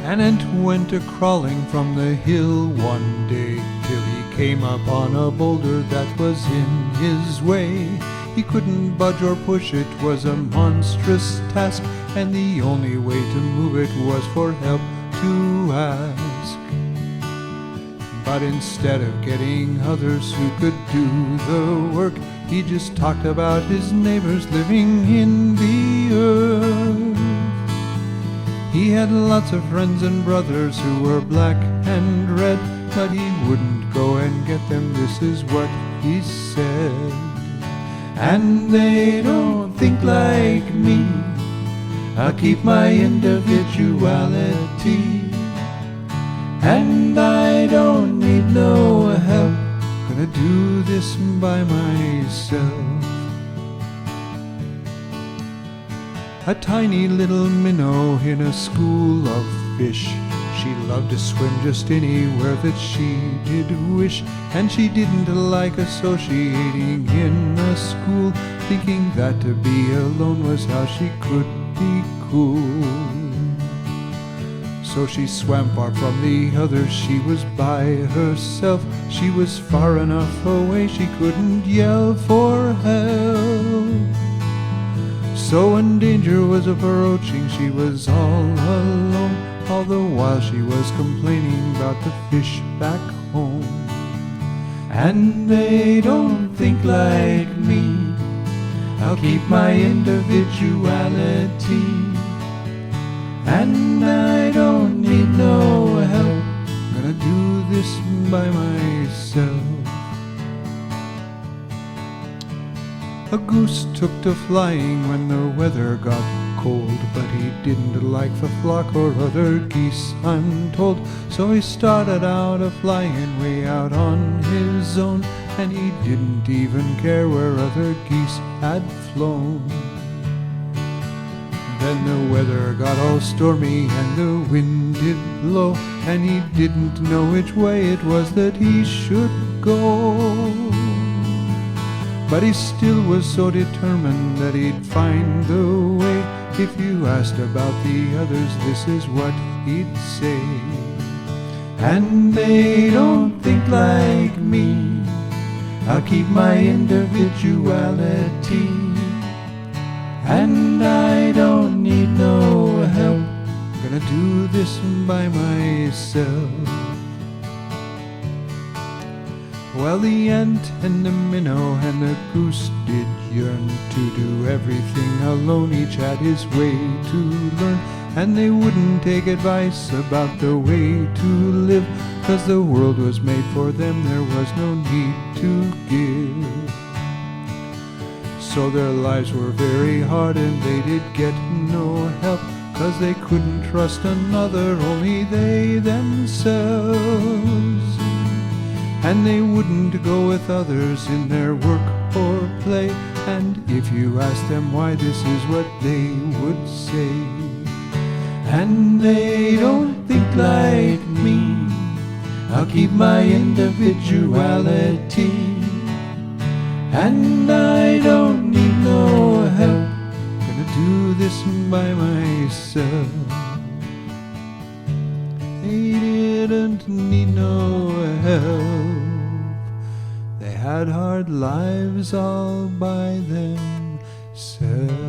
and it went a-crawling from the hill one day, till he came upon a boulder that was in his way. He couldn't budge or push it, was a monstrous task, and the only way to move it was for help to ask. But instead of getting others who could do the work, he just talked about his neighbors living in the earth. He had lots of friends and brothers who were black and red, but he wouldn't go and get them, this is what he said. And they don't think like me, I'll keep my individuality, and I don't need no help, gonna do this by myself. A tiny little minnow in a school of fish, she loved to swim just anywhere that she did wish, and she didn't like associating in a school, thinking that to be alone was how she could be cool. So she swam far from the others, she was by herself, she was far enough away she couldn't yell for help. So when danger was approaching, she was all alone, all the while she was complaining about the fish back home. And they don't think like me, I'll keep my individuality, and I don't need no help, gonna do this by myself. A goose took to flying when the weather got cold, but he didn't like the flock or other geese, I'm told. So he started out a-flying way out on his own, and he didn't even care where other geese had flown. Then the weather got all stormy and the wind did blow, and he didn't know which way it was that he should go. But he still was so determined that he'd find the way. If you asked about the others, this is what he'd say. And they don't think like me, I'll keep my individuality, and I don't need no help, I'm gonna do this by myself. Well, the ant and the minnow and the goose did yearn to do everything alone, each had his way to learn, and they wouldn't take advice about the way to live, 'cause the world was made for them, there was no need to give. So their lives were very hard and they did get no help, 'cause they couldn't trust another, only they themselves. And they wouldn't go with others in their work or play, and if you asked them why, this is what they would say. And they don't think like me, I'll keep my individuality, and I don't need no help, gonna do this by myself. They didn't need no help, they had hard lives all by themselves.